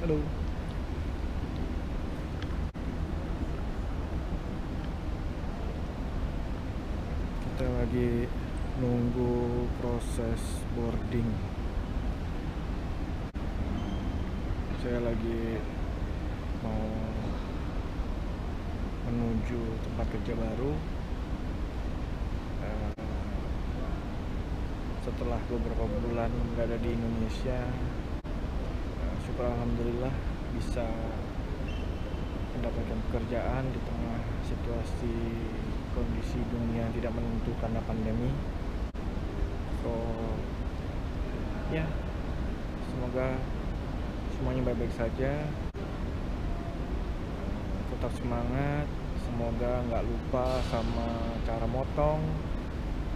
Halo. Kita lagi nunggu proses boarding. Saya lagi mau menuju tempat kerja baru. Eh, Setelah beberapa bulan nggak ada di Indonesia, syukur alhamdulillah bisa mendapatkan pekerjaan di tengah situasi kondisi dunia yang tidak menentu karena pandemi. So ya, semoga semuanya baik-baik saja. Tetap semangat. Semoga nggak lupa sama cara motong,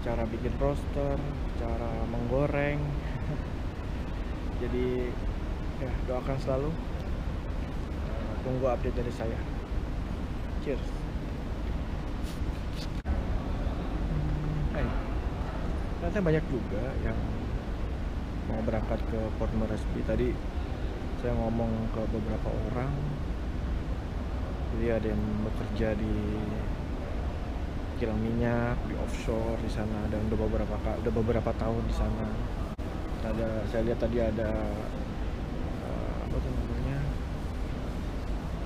cara bikin roster, cara menggoreng. Jadi ya, doakan selalu. Tunggu update dari saya. Cheers. Hai. Ternyata banyak juga yang mau berangkat ke Port Moresby. Tadi saya ngomong ke beberapa orang. Jadi ada yang bekerja di kilang minyak, di offshore di sana, dan udah beberapa tahun di sana. Saya lihat tadi ada apa tuh namanya,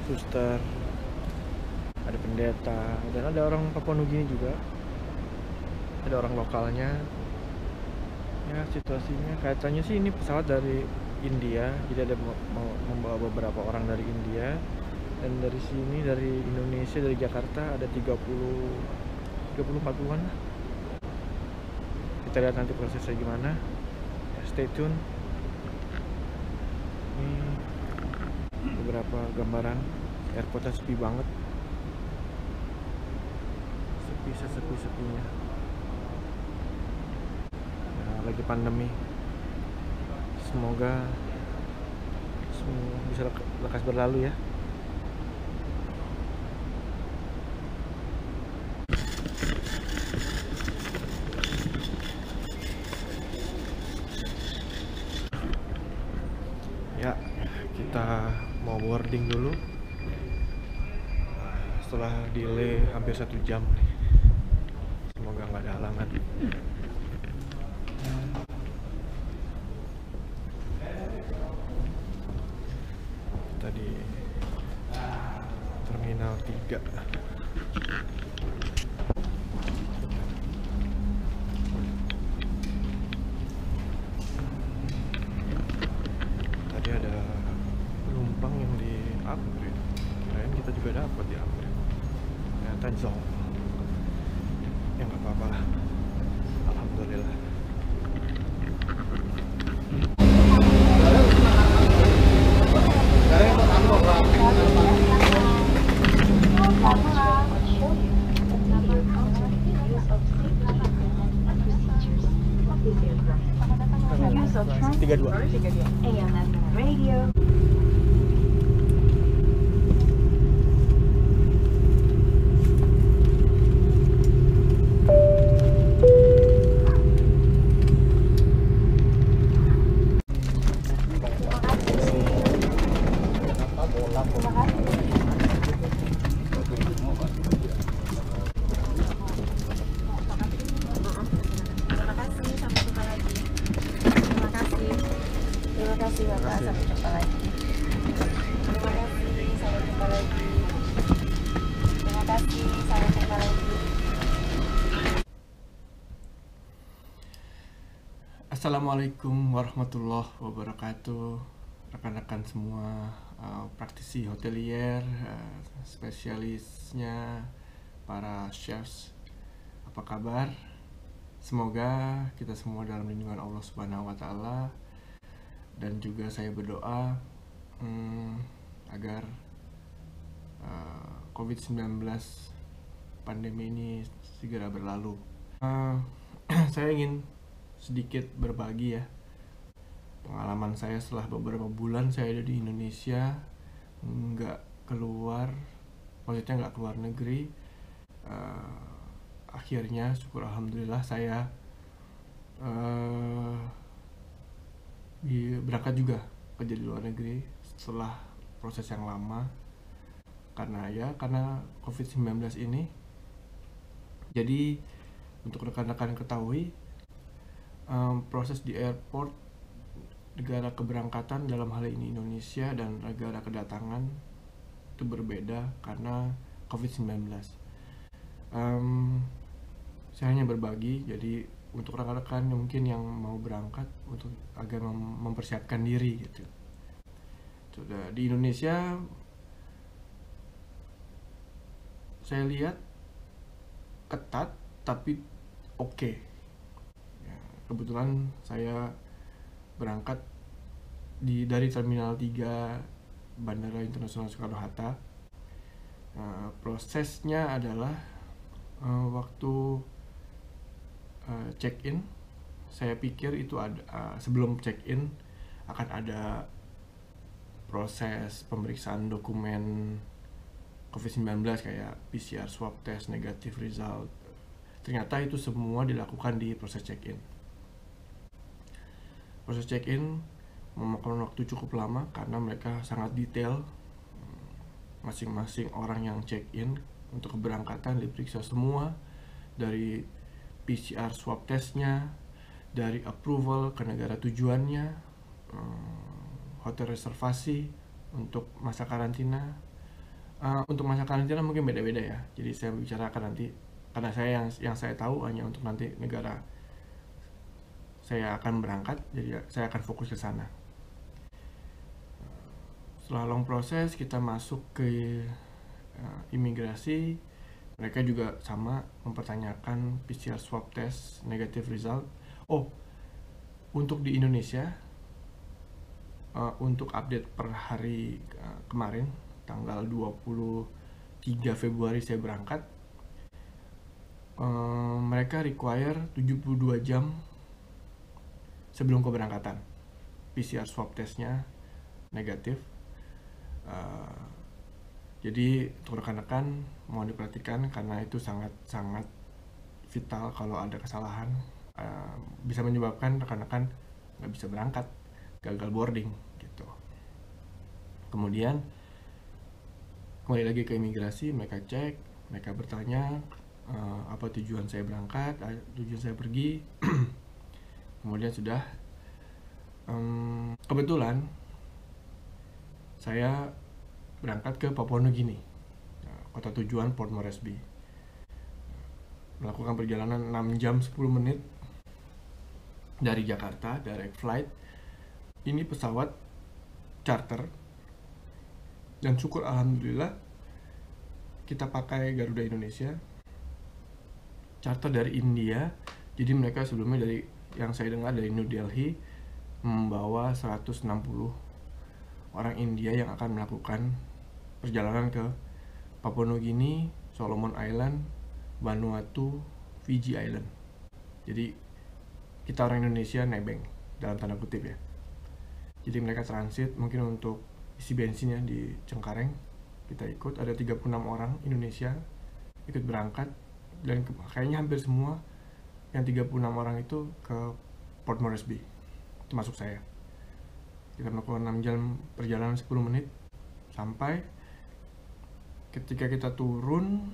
suster, ada pendeta, dan ada orang Papua Nugini juga, ada orang lokalnya. Ya, situasinya katanya sih ini pesawat dari India, jadi ada membawa beberapa orang dari India, dan dari sini, dari Indonesia, dari Jakarta ada 30-40an lah. Kita lihat nanti prosesnya gimana. Ya, stay tune. Ini beberapa gambaran airportnya sepi banget, sepi-sepinya. Ya, lagi pandemi. Semoga semua bisa lekas berlalu ya. Ya, kita mau boarding dulu. Setelah delay hampir 1 jam nih. Semoga nggak ada halangan. Tadi Terminal 3. Tadi ada penumpang yang di upgrade. Kirain kita juga dapat di upgrade. Ternyata zong. Ya nggak apa-apa lah. Alhamdulillah. Tiga dua. AMS Radio. Terima kasih Bapak, sampai jumpa lagi. Terima kasih, sampai jumpa lagi. Terima kasih, sampai jumpa lagi. Assalamualaikum warahmatullahi wabarakatuh, rekan-rekan semua, praktisi hotelier, spesialisnya, para chefs, apa kabar? Semoga kita semua dalam lindungan Allah Subhanahu wa Ta'ala. Dan juga saya berdoa agar COVID-19 pandemi ini segera berlalu. Saya ingin sedikit berbagi ya pengalaman saya setelah beberapa bulan saya ada di Indonesia, nggak keluar, maksudnya nggak keluar negeri. Akhirnya syukur alhamdulillah saya berangkat juga kerja di luar negeri setelah proses yang lama karena COVID-19 ini. Jadi untuk rekan-rekan ketahui, proses di airport negara keberangkatan dalam hal ini Indonesia dan negara kedatangan itu berbeda karena COVID-19. Saya hanya berbagi, jadi untuk rekan-rekan mungkin yang mau berangkat untuk agar mempersiapkan diri gitu. Sudah di Indonesia saya lihat ketat tapi oke. Ya, kebetulan saya berangkat dari Terminal 3 Bandara Internasional Soekarno-Hatta. Prosesnya adalah waktu check-in, saya pikir itu ada sebelum check-in akan ada proses pemeriksaan dokumen COVID-19 kayak PCR swab test negatif result. Ternyata itu semua dilakukan di proses check-in. Proses check-in memakan waktu cukup lama karena mereka sangat detail. Masing-masing orang yang check-in untuk keberangkatan diperiksa semua, dari PCR swab testnya, dari approval ke negara tujuannya, hotel reservasi untuk masa karantina. Untuk masa karantina mungkin beda-beda ya, jadi saya bicarakan nanti karena saya yang saya tahu hanya untuk nanti negara saya akan berangkat, jadi saya akan fokus ke sana. Setelah long proses kita masuk ke imigrasi, mereka juga sama mempertanyakan PCR swab test negative result. Untuk di Indonesia, untuk update per hari kemarin tanggal 23 Februari saya berangkat, mereka require 72 jam sebelum keberangkatan PCR swab testnya negatif. Jadi untuk rekan-rekan mohon diperhatikan karena itu sangat vital. Kalau ada kesalahan bisa menyebabkan rekan-rekan nggak bisa berangkat, gagal boarding gitu. Kemudian kembali lagi ke imigrasi, mereka cek, mereka bertanya apa tujuan saya berangkat, tujuan saya pergi. Kemudian sudah kebetulan saya berangkat ke Papua Nugini, kota tujuan Port Moresby, melakukan perjalanan 6 jam 10 menit dari Jakarta, direct flight. Ini pesawat charter dan syukur alhamdulillah kita pakai Garuda Indonesia, charter dari India. Jadi mereka sebelumnya dari yang saya dengar dari New Delhi membawa 160 orang India yang akan melakukan perjalanan ke Papua Nugini, Solomon Island, Vanuatu, Fiji Island. Jadi kita orang Indonesia nebeng dalam tanda kutip ya. Jadi mereka transit mungkin untuk isi bensinnya di Cengkareng, kita ikut, ada 36 orang Indonesia ikut berangkat, dan kayaknya hampir semua yang 36 orang itu ke Port Moresby, termasuk saya. Kita melakukan 6 jam perjalanan 10 menit sampai. Ketika kita turun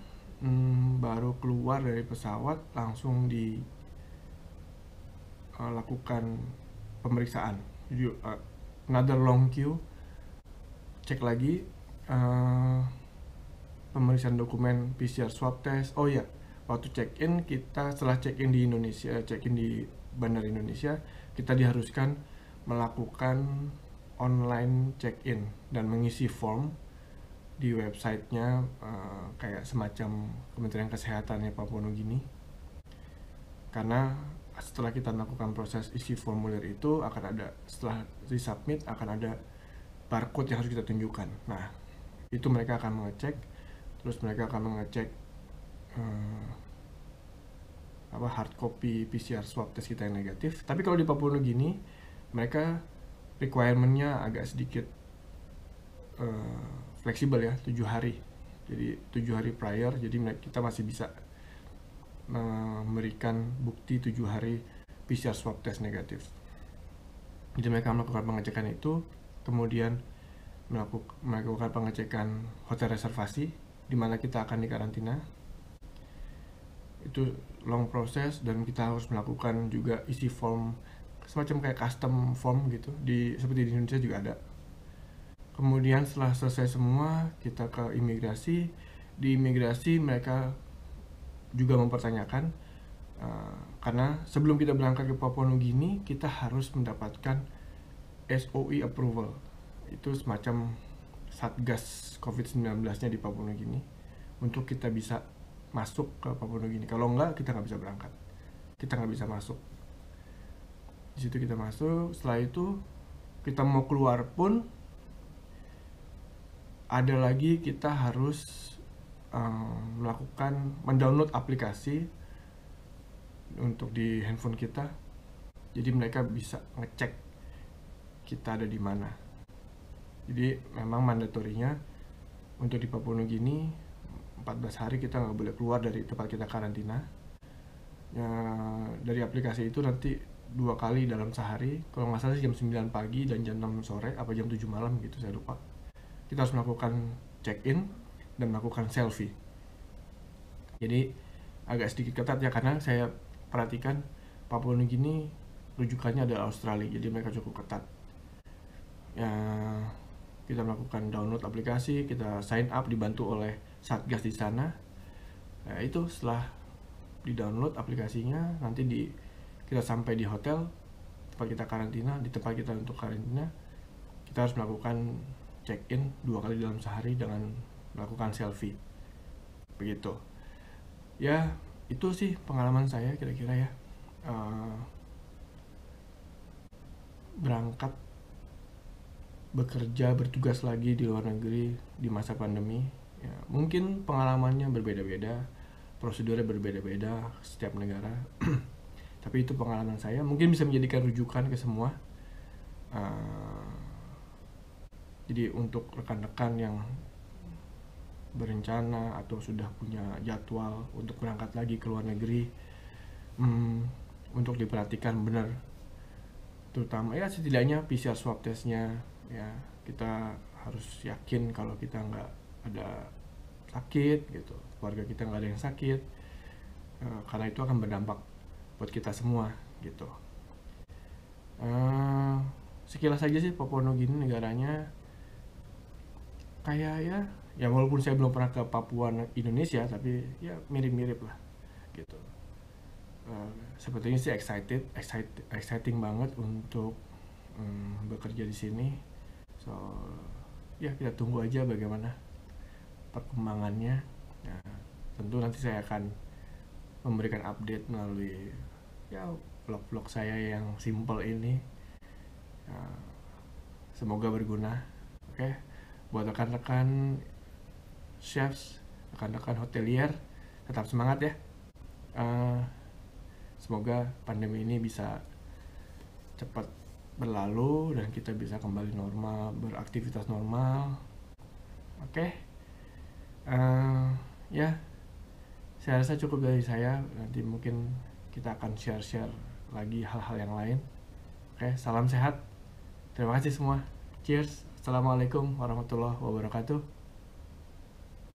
baru keluar dari pesawat langsung dilakukan pemeriksaan. Jadi another long queue, cek lagi pemeriksaan dokumen PCR swab test. Oh ya, waktu check-in kita, setelah check-in di Indonesia, check-in di Bandara Indonesia, kita diharuskan melakukan online check-in dan mengisi form di websitenya, kayak semacam Kementerian Kesehatannya Papua Nugini. Karena setelah kita melakukan proses isi formulir itu akan ada, setelah disubmit akan ada barcode yang harus kita tunjukkan. Nah, itu mereka akan mengecek, terus mereka akan mengecek hard copy PCR swab test kita yang negatif. Tapi kalau di Papua Nugini mereka requirement-nya agak sedikit fleksibel ya, 7 hari. Jadi 7 hari prior, jadi kita masih bisa memberikan bukti 7 hari PCR swab test negatif. Jadi mereka melakukan pengecekan itu, kemudian melakukan pengecekan hotel reservasi di mana kita akan dikarantina. Itu long proses, dan kita harus melakukan juga isi form semacam kayak custom form gitu, seperti di Indonesia juga ada. Kemudian setelah selesai semua, kita ke imigrasi. Di imigrasi mereka juga mempertanyakan, karena sebelum kita berangkat ke Papua Nugini kita harus mendapatkan SOE approval. Itu semacam satgas COVID-19 nya di Papua Nugini untuk kita bisa masuk ke Papua Nugini. Kalau enggak, kita nggak bisa berangkat, kita nggak bisa masuk. Di situ kita masuk. Setelah itu kita mau keluar pun ada lagi, kita harus mendownload aplikasi untuk di handphone kita. Jadi mereka bisa ngecek kita ada di mana. Jadi memang mandatorinya untuk di Papua Nugini 14 hari kita nggak boleh keluar dari tempat kita karantina. Ya, dari aplikasi itu nanti 2 kali dalam sehari, kalau nggak salah jam 9 pagi dan jam 6 sore apa jam 7 malam gitu, saya lupa. Kita harus melakukan check-in dan melakukan selfie. Jadi agak sedikit ketat ya, karena saya perhatikan Papua Nugini rujukannya adalah Australia, jadi mereka cukup ketat. Ya, kita melakukan download aplikasi, kita sign up dibantu oleh satgas di sana. Nah, itu setelah di-download aplikasinya, nanti kita sampai di hotel tempat kita karantina, di tempat kita untuk karantina, kita harus melakukan check-in 2 kali dalam sehari dengan melakukan selfie. Begitu. Ya, itu sih pengalaman saya kira-kira ya. Berangkat bekerja, bertugas lagi di luar negeri di masa pandemi. Ya, mungkin pengalamannya berbeda-beda, prosedurnya berbeda-beda setiap negara. Tapi itu pengalaman saya, mungkin bisa menjadikan rujukan ke semua. Jadi untuk rekan-rekan yang berencana atau sudah punya jadwal untuk berangkat lagi ke luar negeri, untuk diperhatikan benar, terutama ya setidaknya PCR swab testnya ya, kita harus yakin kalau kita nggak ada sakit gitu, keluarga kita nggak ada yang sakit, karena itu akan berdampak buat kita semua gitu. Sekilas saja sih Papua Nugini negaranya, kayak ya walaupun saya belum pernah ke Papua Indonesia, tapi ya mirip-mirip lah gitu. Sepertinya sih exciting banget untuk bekerja di sini. So ya kita tunggu aja bagaimana perkembangannya. Nah, tentu nanti saya akan memberikan update melalui ya vlog-vlog saya yang simple ini. Semoga berguna. Oke. Buat rekan-rekan chefs, rekan-rekan hotelier, tetap semangat ya. Semoga pandemi ini bisa cepat berlalu dan kita bisa kembali normal, beraktivitas normal. Oke. Ya, saya rasa cukup dari saya. Nanti mungkin kita akan share-share lagi hal-hal yang lain. Oke, salam sehat. Terima kasih semua. Cheers. Assalamualaikum warahmatullahi wabarakatuh.